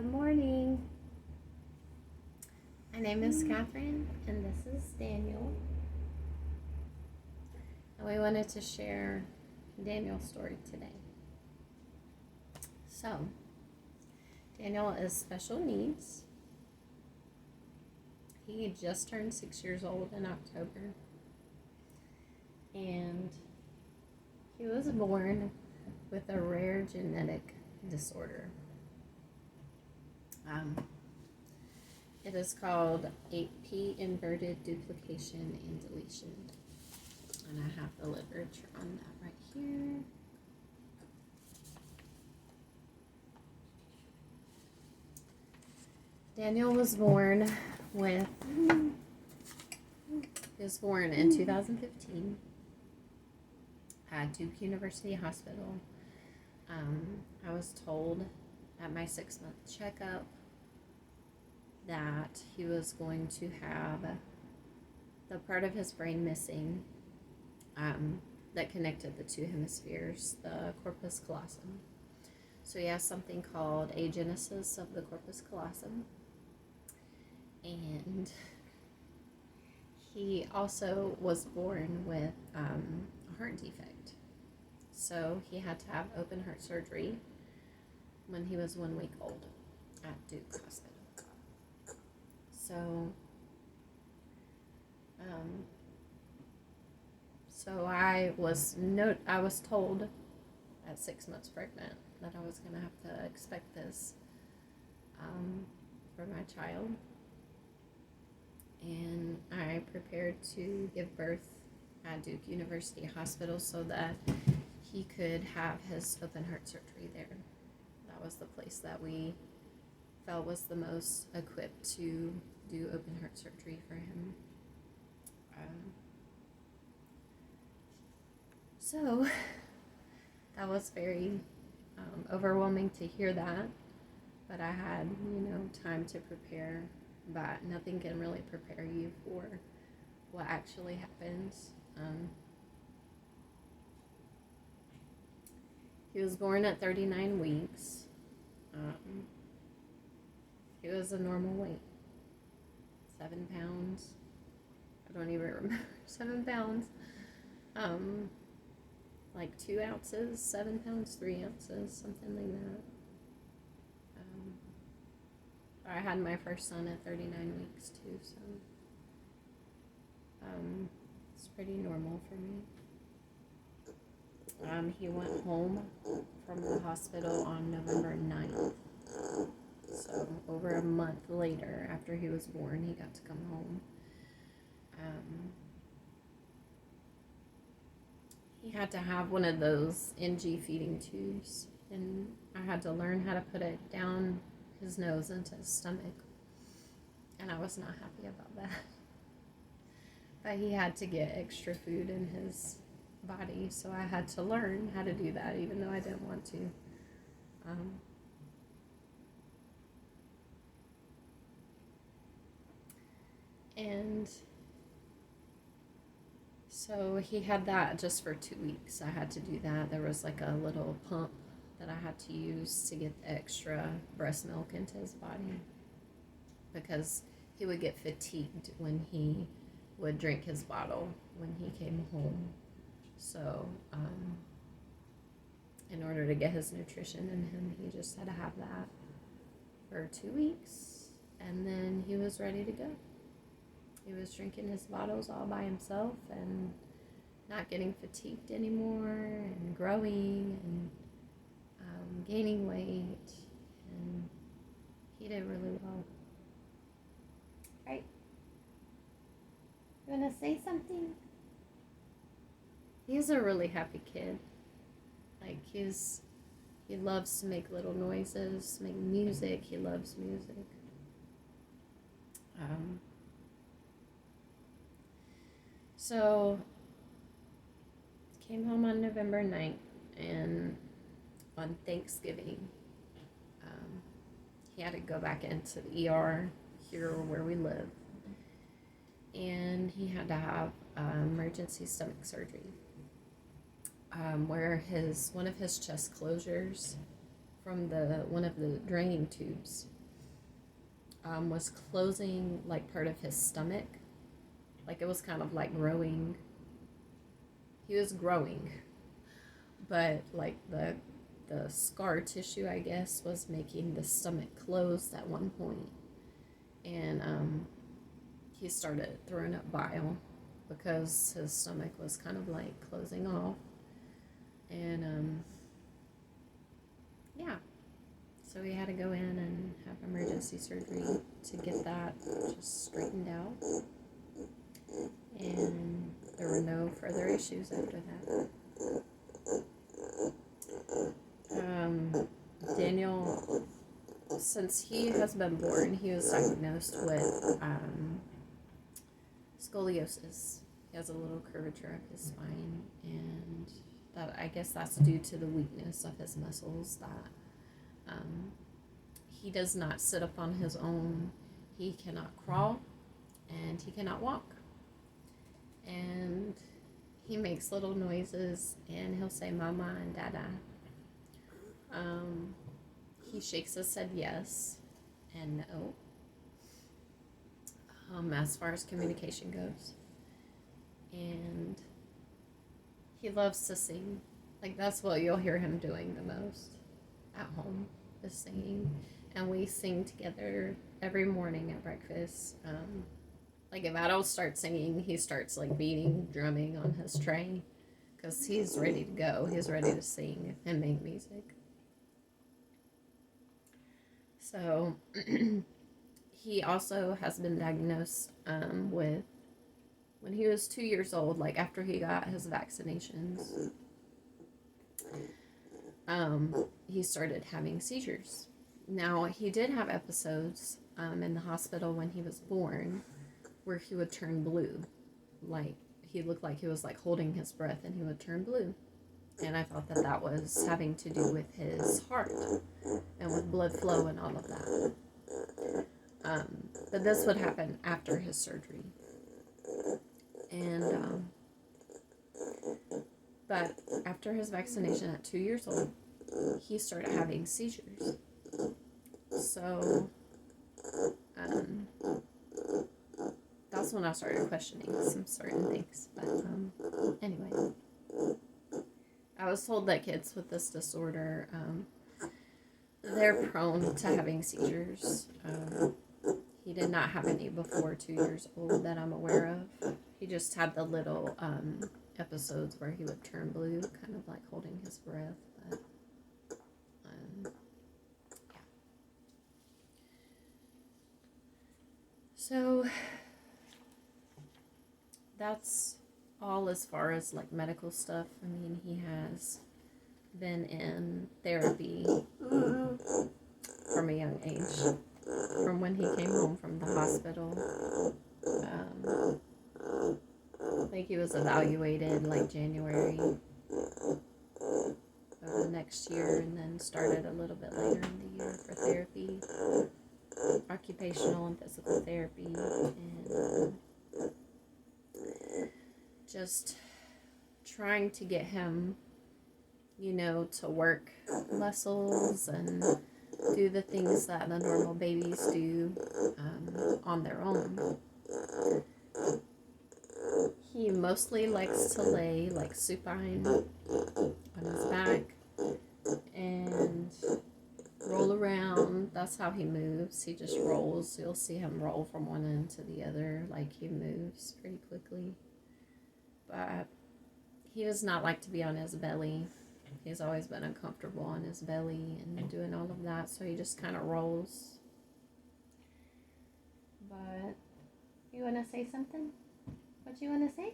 Good morning. My name is Catherine, and this is Daniel. And we wanted to share Daniel's story today. So, Daniel is special needs. He just turned 6 years old in October. And he was born with a rare genetic disorder. It is called 8p inverted duplication and deletion. And I have the literature on that right here. Daniel was born in 2015 at Duke University Hospital. I was told at my 6-month checkup that he was going to have the part of his brain missing that connected the two hemispheres, the corpus callosum. So he has something called agenesis of the corpus callosum. And he also was born with a heart defect. So he had to have open heart surgery when he was 1 week old at Duke Hospital. So I was told at 6 months pregnant that I was going to have to expect this for my child. And I prepared to give birth at Duke University Hospital so that he could have his open heart surgery there. That was the place that we felt was the most equipped to do open heart surgery for him. So that was very overwhelming to hear that, but I had, time to prepare, but nothing can really prepare you for what actually happens. He was born at 39 weeks. He was a normal weight, 7 pounds. I don't even remember, 7 pounds. Like 2 ounces, 7 pounds, 3 ounces, something like that. I had my first son at 39 weeks too, so it's pretty normal for me. He went home from the hospital on November 9th. So over a month later, after he was born, he got to come home. He had to have one of those NG feeding tubes, and I had to learn how to put it down his nose into his stomach, and I was not happy about that. But he had to get extra food in his body, so I had to learn how to do that, even though I didn't want to. And so he had that just for 2 weeks. I had to do that. There was like a little pump that I had to use to get the extra breast milk into his body, because he would get fatigued when he would drink his bottle when he came home. So in order to get his nutrition in him, he just had to have that for 2 weeks, and then he was ready to go. He was drinking his bottles all by himself and not getting fatigued anymore, and growing and gaining weight, and he did really well. Right? You want to say something? He's a really happy kid. Like, he loves to make little noises, make music. He loves music. So, came home on November 9th, and on Thanksgiving, he had to go back into the ER here where we live, and he had to have emergency stomach surgery, where one of his chest closures from the one of the draining tubes was closing like part of his stomach. Like it was kind of like growing. He was growing, but like the scar tissue, I guess, was making the stomach closed at one point, and he started throwing up bile because his stomach was kind of like closing off, and yeah, so we had to go in and have emergency surgery to get that just straightened out, and there were no further issues after that. Daniel, since he has been born, he was diagnosed with scoliosis. He has a little curvature of his spine, and that, I guess that's due to the weakness of his muscles, that he does not sit up on his own. He cannot crawl, and he cannot walk. And he makes little noises, and he'll say mama and dada. He shakes his head yes and no, as far as communication goes. And he loves to sing. Like, that's what you'll hear him doing the most at home, is singing. And we sing together every morning at breakfast. Like, if Adol starts singing, he starts, like, beating, drumming on his tray, because he's ready to go. He's ready to sing and make music. So, he also has been diagnosed with, when he was 2 years old, like after he got his vaccinations, he started having seizures. Now, he did have episodes in the hospital when he was born where he would turn blue. Like, he looked like he was like holding his breath, and he would turn blue. And I thought that that was having to do with his heart and with blood flow and all of that. But this would happen after his surgery. And, but after his vaccination at 2 years old, he started having seizures. So, that's when I started questioning some certain things. But, anyway, I was told that kids with this disorder, they're prone to having seizures. He did not have any before 2 years old that I'm aware of. He just had the little episodes where he would turn blue, kind of like holding his breath. But, yeah. So, that's all as far as like medical stuff. I mean, he has been in therapy from a young age. From when he came home from the hospital. I think he was evaluated like January of the next year, and then started a little bit later in the year for therapy, occupational and physical therapy, and just trying to get him, you know, to work muscles and do the things that the normal babies do on their own. He mostly likes to lay like supine on his back and roll around. That's how he moves. He just rolls. You'll see him roll from one end to the other. Like, he moves pretty quickly. But he does not like to be on his belly. He's always been uncomfortable on his belly and doing all of that, so he just kind of rolls. But, you want to say something? What you want to say?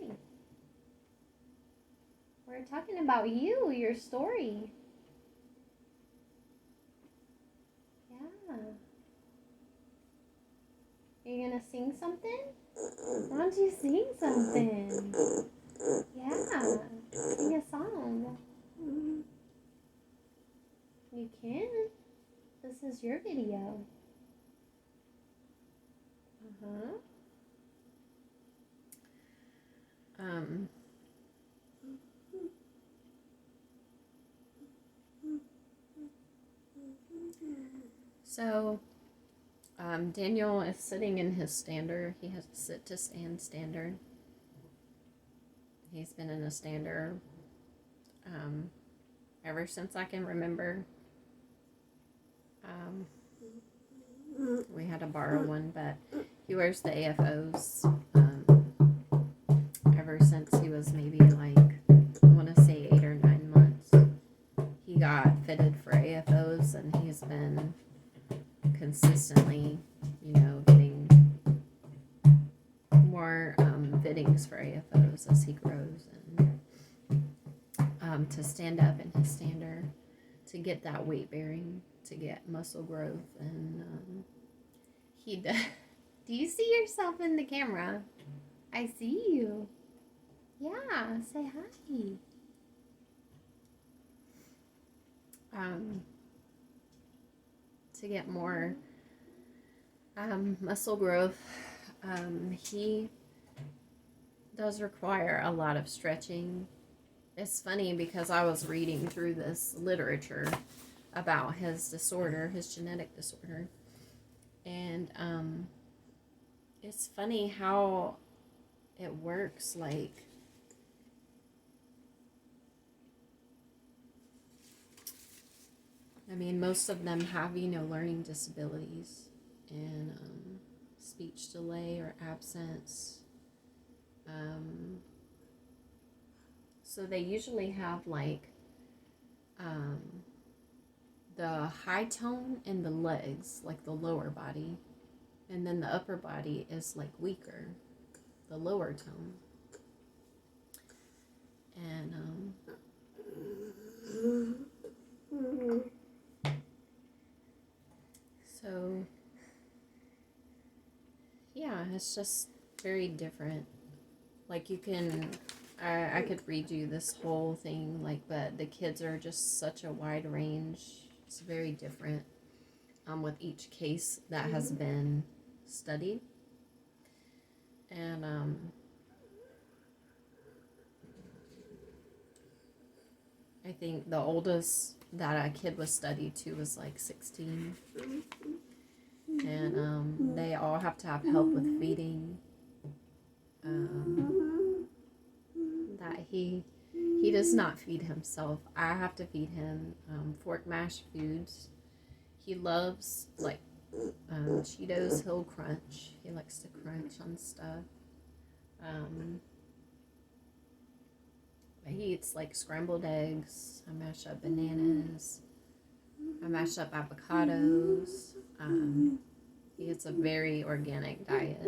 We're talking about you, your story. Yeah. You gonna sing something? Why don't you sing something? Yeah, sing a song. You can. This is your video. So, Daniel is sitting in his stander. He has to sit to stand stander. He's been in a stander ever since I can remember. We had to borrow one, but he wears the AFOs ever since he was maybe like, I want to say 8 or 9 months. He got fitted for AFOs, and he's been consistently, getting more fittings for AFOs as he grows, and to stand up in his stander, to get that weight bearing, to get muscle growth, and he does. Do you see yourself in the camera? I see you. Yeah, say hi. To get more muscle growth, he does require a lot of stretching. It's funny because I was reading through this literature about his disorder, his genetic disorder, and it's funny how it works. Like, I mean, most of them have, learning disabilities and speech delay or absence. So they usually have like the high tone in the legs, like the lower body, and then the upper body is like weaker, the lower tone. And so yeah, it's just very different. Like, you can, I could read you this whole thing, like, but the kids are just such a wide range. It's very different with each case that has been studied. And I think the oldest that a kid was studied to was like 16. And they all have to have help with feeding. That he does not feed himself. I have to feed him fork mash foods. He loves like Cheetos. He'll crunch. He likes to crunch on stuff. He eats like scrambled eggs. I mash up bananas. I mash up avocados. He eats a very organic diet,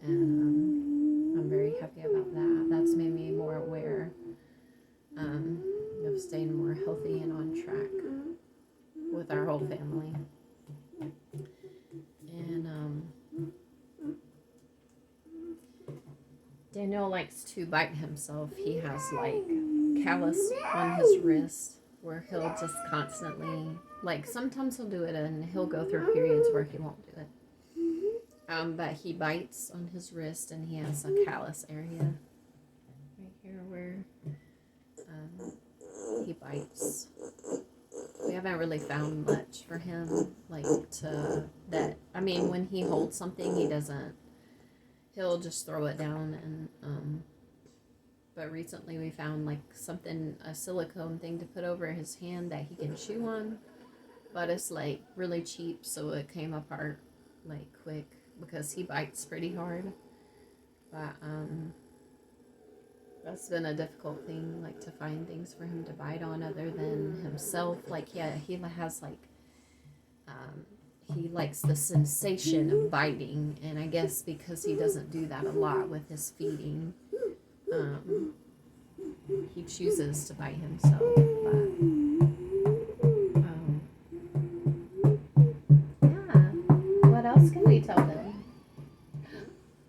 and I'm very happy about that. That's made me more aware of staying more healthy and on track with our whole family. And Daniel likes to bite himself. He has like callus on his wrist where he'll just constantly, like, sometimes he'll do it and he'll go through periods where he won't do it. But he bites on his wrist, and he has a callus area right here where he bites. We haven't really found much for him, like, to that. I mean, when he holds something, he'll just throw it down. And but recently we found like something, a silicone thing to put over his hand that he can chew on, but it's like really cheap, so it came apart like quick because he bites pretty hard. But that's been a difficult thing, like, to find things for him to bite on other than himself. Like, yeah, he has like he likes the sensation of biting, and I guess because he doesn't do that a lot with his feeding, he chooses to bite himself. But yeah, what else can we tell them?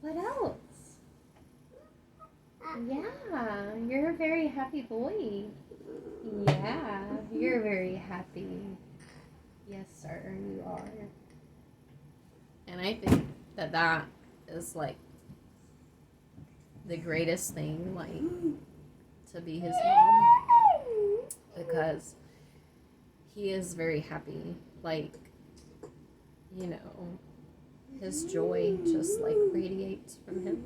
What else? Yeah, you're a very happy boy. Yeah, you're very happy. Yes, sir, you are. And I think that is like the greatest thing, like, to be his mom, because he is very happy. Like, you know, his joy just like radiates from him.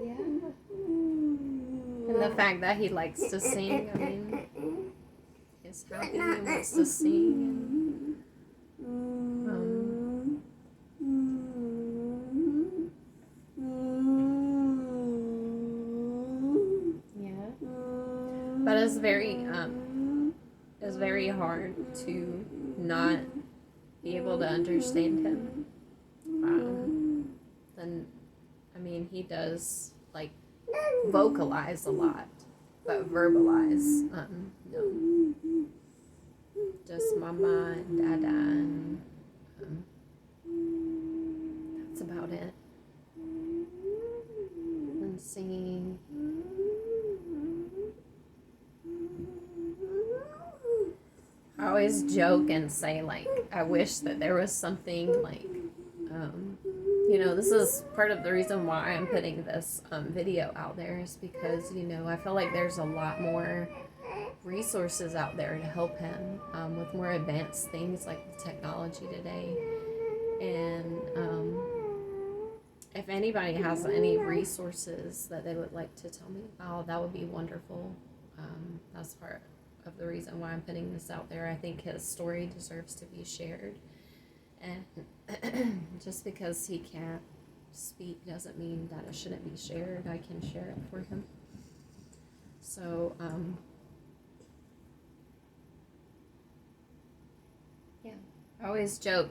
Yeah. And the fact that he likes to sing, I mean, he's happy and wants to sing. And, yeah. But it's very hard to not be able to understand him. And I mean, he does like vocalize a lot, but verbalize, no. Just mama and dada, and that's about it. And singing. I always joke and say, like, I wish that there was something like, you know, this is part of the reason why I'm putting this video out there, is because, you know, I feel like there's a lot more resources out there to help him with more advanced things like the technology today. And if anybody has any resources that they would like to tell me about, that would be wonderful. That's part of the reason why I'm putting this out there. I think his story deserves to be shared. And just because he can't speak doesn't mean that it shouldn't be shared. I can share it for him. So, yeah. I always joke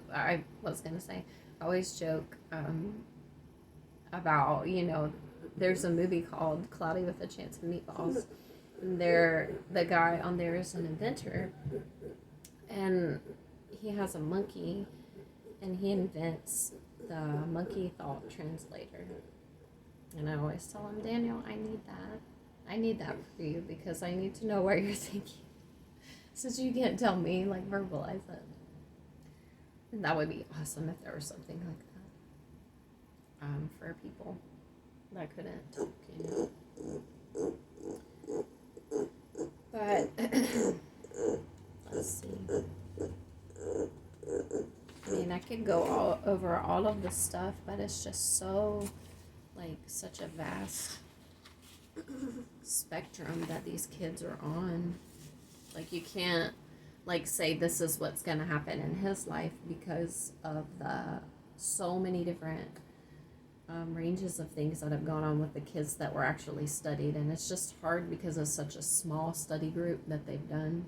about, you know, there's a movie called Cloudy with a Chance of Meatballs. And the guy on there is an inventor. And he has a monkey. And he invents the monkey thought translator. And I always tell him, Daniel, I need that. I need that for you, because I need to know what you're thinking. Since you can't tell me, like, verbalize it. And that would be awesome if there was something like that. For people that couldn't talk, you know. But, let's see. I mean, I could go over all of the stuff, but it's just so, like, such a vast spectrum that these kids are on. Like, you can't, like, say this is what's going to happen in his life, because of the so many different ranges of things that have gone on with the kids that were actually studied. And it's just hard because of such a small study group that they've done.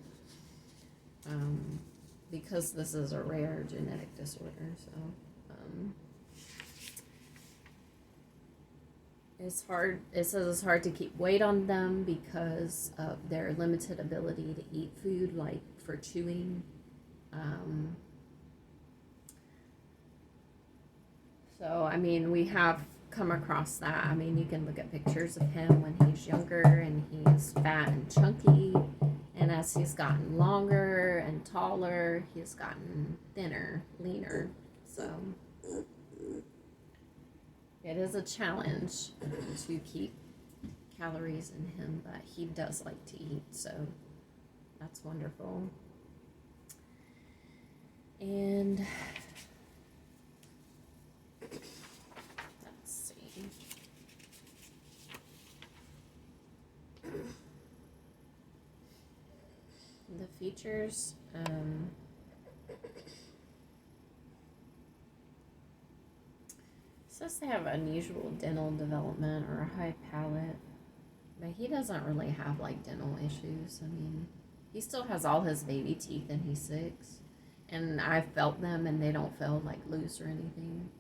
Because this is a rare genetic disorder, so it's hard. It says it's hard to keep weight on them because of their limited ability to eat food, like for chewing. So, I mean, we have come across that. I mean, you can look at pictures of him when he's younger and he's fat and chunky. And as he's gotten longer and taller, he's gotten thinner, leaner. So it is a challenge to keep calories in him, but he does like to eat, so that's wonderful. And let's see. The features, says they have unusual dental development or a high palate, but he doesn't really have like dental issues. I mean, he still has all his baby teeth and he's 6, and I've felt them and they don't feel like loose or anything.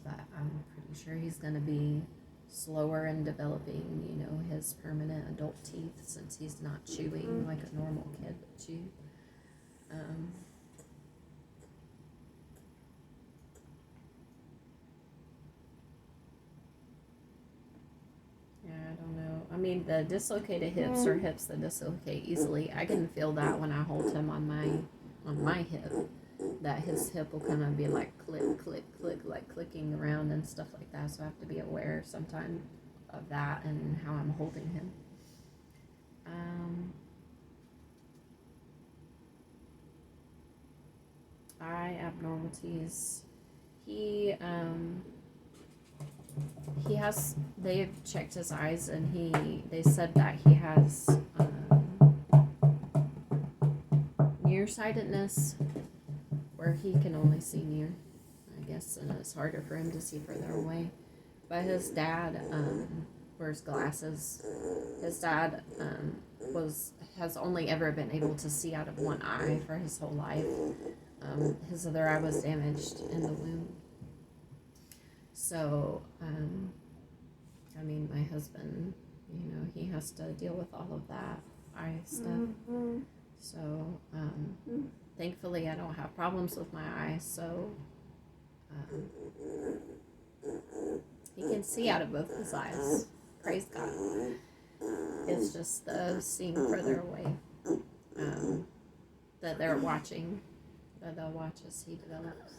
But I'm pretty sure he's gonna be slower in developing, you know, his permanent adult teeth, since he's not chewing like a normal kid would chew. Yeah, I don't know. I mean, the dislocated hips are hips that dislocate easily. I can feel that when I hold him on my hip, that his hip will kind of be like click, click, click, like clicking around and stuff like that. So I have to be aware sometimes of that and how I'm holding him. abnormalities. He has, they've checked his eyes, and they said that he has nearsightedness, where he can only see near, I guess, and it's harder for him to see further away. But his dad wears glasses. His dad has only ever been able to see out of one eye for his whole life. His other eye was damaged in the womb. So, I mean, my husband, he has to deal with all of that eye stuff. So, thankfully, I don't have problems with my eyes. So, he can see out of both his eyes. Praise God. It's just the seeing further away that they're watching, that they'll watch as he develops.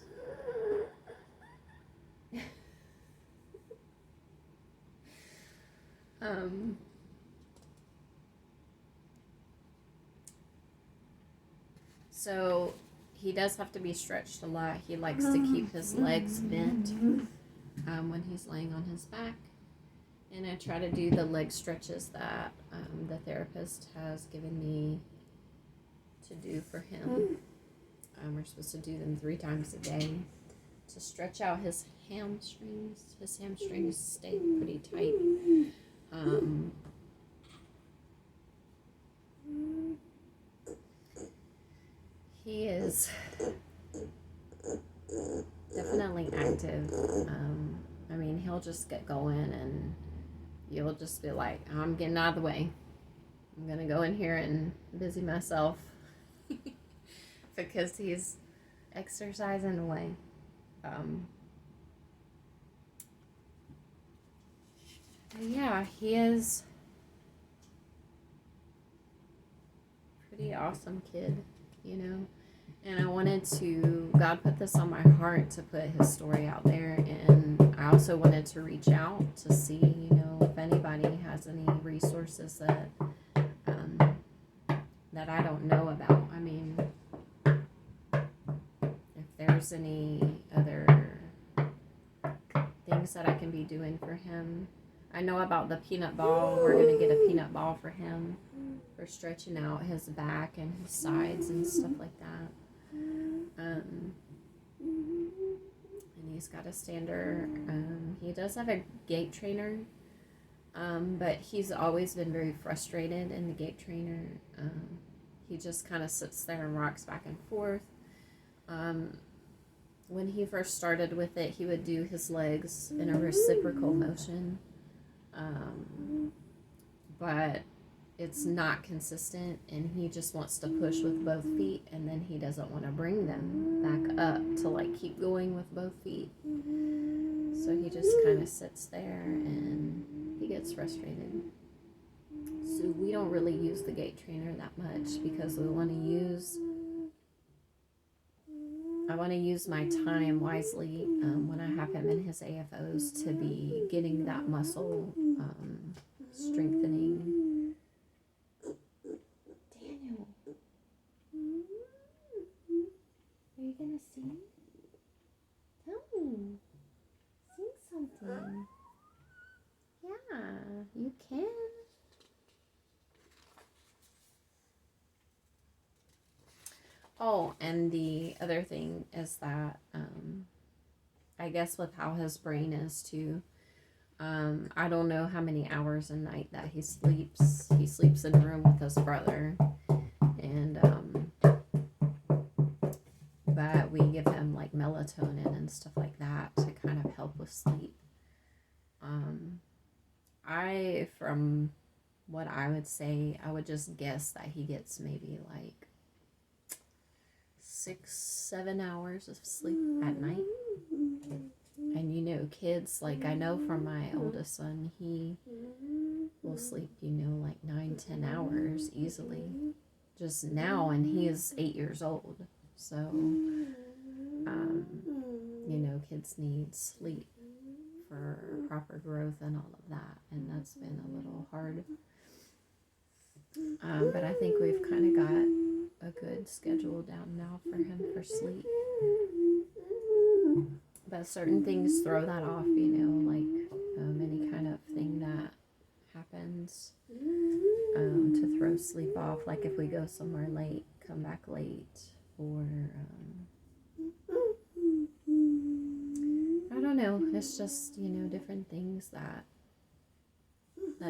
So he does have to be stretched a lot. He likes to keep his legs bent when he's laying on his back. And I try to do the leg stretches that the therapist has given me to do for him. We're supposed to do them 3 times a day to stretch out his hamstrings. His hamstrings stay pretty tight. He is definitely active. I mean, he'll just get going, and you'll just be like, I'm getting out of the way. I'm going to go in here and busy myself because he's exercising away. Yeah, he is a pretty awesome kid, And I wanted to, God put this on my heart to put his story out there. And I also wanted to reach out to see, if anybody has any resources that I don't know about. I mean, if there's any other things that I can be doing for him. I know about the peanut ball. We're going to get a peanut ball for him for stretching out his back and his sides and stuff like that. And he's got a stander. He does have a gait trainer, but he's always been very frustrated in the gait trainer. He just kind of sits there and rocks back and forth. When he first started with it, he would do his legs in a reciprocal motion, but it's not consistent, and he just wants to push with both feet, and then he doesn't want to bring them back up to keep going with both feet. So he just kind of sits there and he gets frustrated. So we don't really use the gait trainer that much because I want to use my time wisely when I have him in his AFOs to be getting that muscle strengthening. Daniel, are you gonna sing? Tell me. Sing something. Yeah, you can. Oh, and the other thing is that, I guess with how his brain is too, I don't know how many hours a night that he sleeps. He sleeps in a room with his brother, and, but we give him melatonin and stuff like that to kind of help with sleep. From what I would say, I would just guess that he gets maybe 6-7 hours of sleep at night. And kids, I know from my oldest son, he will sleep 9-10 hours easily just now, and he is 8 years old. So kids need sleep for proper growth and all of that, and that's been a little hard. But I think we've kind of got a good schedule down now for him for sleep. But certain things throw that off, you know, like any kind of thing that happens to throw sleep off. Like if we go somewhere late, come back late, or I don't know. It's just, you know, different things that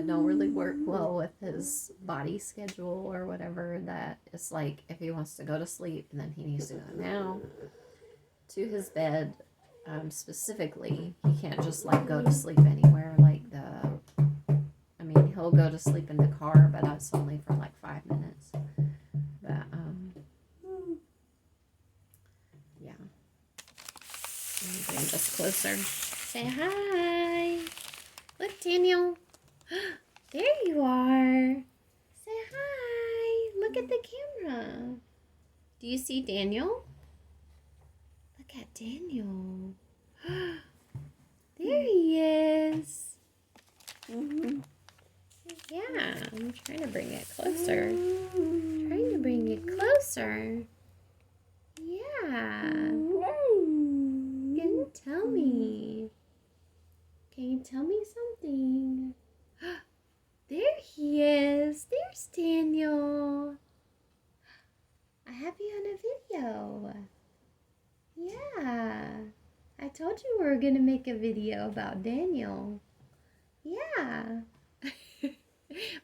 don't really work well with his body schedule or whatever. That it's like if he wants to go to sleep, then he needs to go now to his bed. Specifically, he can't just like go to sleep anywhere. Like I mean, he'll go to sleep in the car, but that's only for like 5 minutes. But yeah. Let me bring this closer. Say hi. Look, Daniel. There you are. Say hi. Look at the camera. Do you see Daniel? Look at Daniel. There he is. Yeah, I'm trying to bring it closer. Trying to bring it closer. Yeah. Can you tell me? Can you tell me something? There he is. There's Daniel. I have you on a video. Yeah. I told you we were going to make a video about Daniel. Yeah.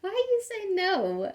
Why you say no?